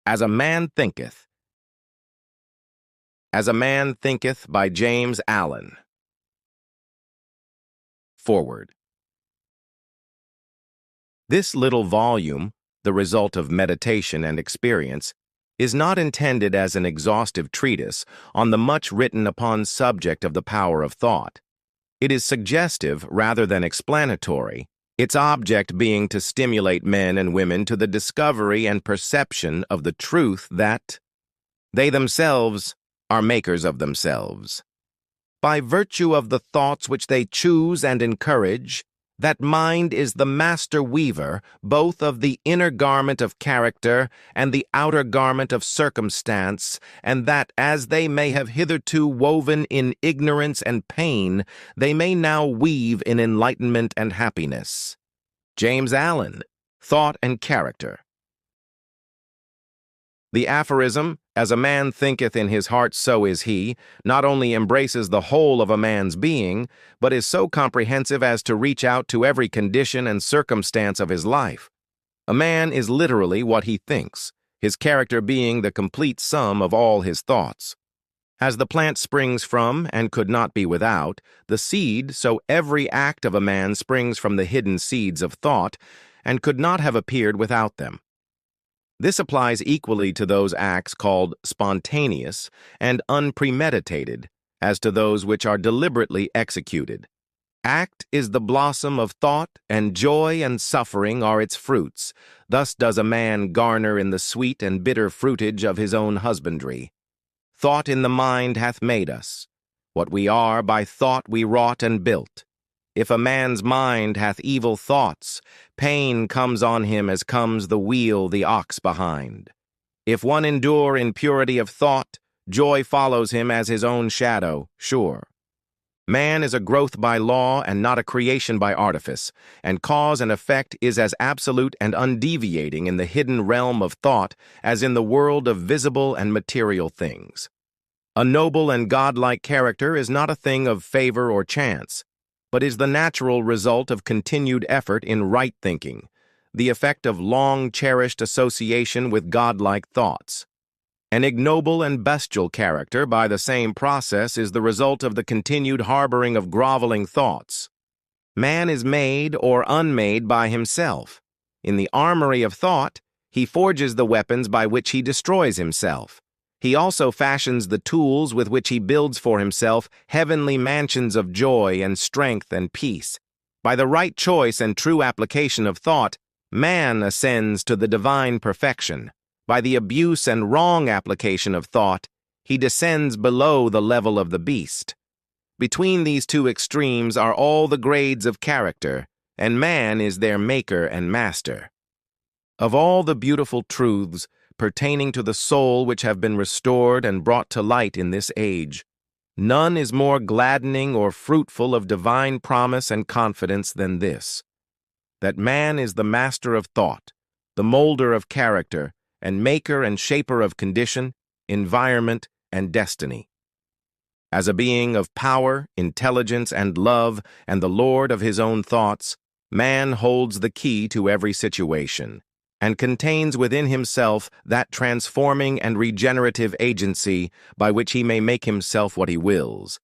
As a Man Thinketh. As a Man Thinketh by James Allen. Forward. This little volume, the result of meditation and experience, is not intended as an exhaustive treatise on the much written upon subject of the power of thought. It is suggestive rather than explanatory, its object being to stimulate men and women to the discovery and perception of the truth that they themselves are makers of themselves. By virtue of the thoughts which they choose and encourage, that mind is the master weaver both of the inner garment of character and the outer garment of circumstance, and that as they may have hitherto woven in ignorance and pain, they may now weave in enlightenment and happiness. James Allen, Thought and Character. The aphorism, "As a man thinketh in his heart, so is he," not only embraces the whole of a man's being, but is so comprehensive as to reach out to every condition and circumstance of his life. A man is literally what he thinks, his character being the complete sum of all his thoughts. As the plant springs from, and could not be without, the seed, so every act of a man springs from the hidden seeds of thought, and could not have appeared without them. This applies equally to those acts called spontaneous and unpremeditated as to those which are deliberately executed. Act is the blossom of thought, and joy and suffering are its fruits. Thus does a man garner in the sweet and bitter fruitage of his own husbandry. Thought in the mind hath made us. What we are by thought we wrought and built. If a man's mind hath evil thoughts, pain comes on him as comes the wheel the ox behind. If one endure in purity of thought, joy follows him as his own shadow, sure. Man is a growth by law and not a creation by artifice, and cause and effect is as absolute and undeviating in the hidden realm of thought as in the world of visible and material things. A noble and godlike character is not a thing of favor or chance, but is the natural result of continued effort in right thinking, the effect of long-cherished association with godlike thoughts. An ignoble and bestial character, by the same process, is the result of the continued harboring of groveling thoughts. Man is made or unmade by himself. In the armory of thought, he forges the weapons by which he destroys himself. He also fashions the tools with which he builds for himself heavenly mansions of joy and strength and peace. By the right choice and true application of thought, man ascends to the divine perfection. By the abuse and wrong application of thought, he descends below the level of the beast. Between these two extremes are all the grades of character, and man is their maker and master. Of all the beautiful truths pertaining to the soul which have been restored and brought to light in this age, none is more gladdening or fruitful of divine promise and confidence than this, that man is the master of thought, the molder of character, and maker and shaper of condition, environment, and destiny. As a being of power, intelligence, and love, and the lord of his own thoughts, man holds the key to every situation, and contains within himself that transforming and regenerative agency by which he may make himself what he wills.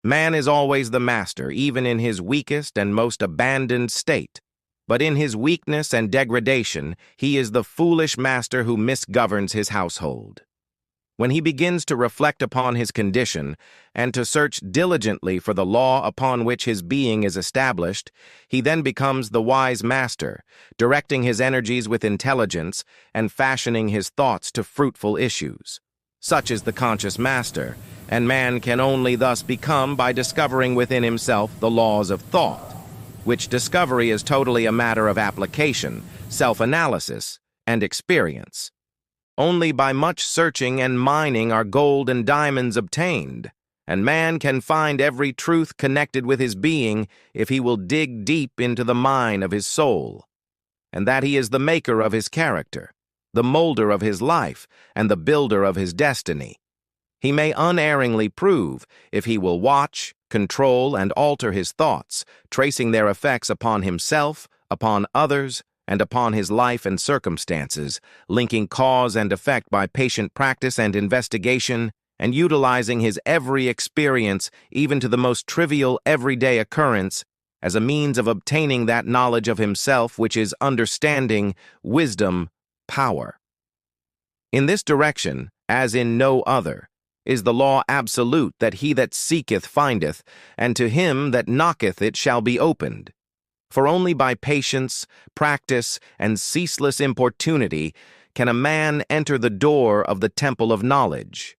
Man is always the master, even in his weakest and most abandoned state. But in his weakness and degradation, he is the foolish master who misgoverns his household. When he begins to reflect upon his condition and to search diligently for the law upon which his being is established, he then becomes the wise master, directing his energies with intelligence and fashioning his thoughts to fruitful issues. Such is the conscious master, and man can only thus become by discovering within himself the laws of thought, which discovery is totally a matter of application, self-analysis, and experience. Only by much searching and mining are gold and diamonds obtained, and man can find every truth connected with his being if he will dig deep into the mine of his soul, and that he is the maker of his character, the molder of his life, and the builder of his destiny. He may unerringly prove if he will watch, control, and alter his thoughts, tracing their effects upon himself, upon others, and upon his life and circumstances, linking cause and effect by patient practice and investigation, and utilizing his every experience, even to the most trivial everyday occurrence, as a means of obtaining that knowledge of himself which is understanding, wisdom, power. In this direction, as in no other, is the law absolute that he that seeketh findeth, and to him that knocketh it shall be opened. For only by patience, practice, and ceaseless importunity can a man enter the door of the temple of knowledge.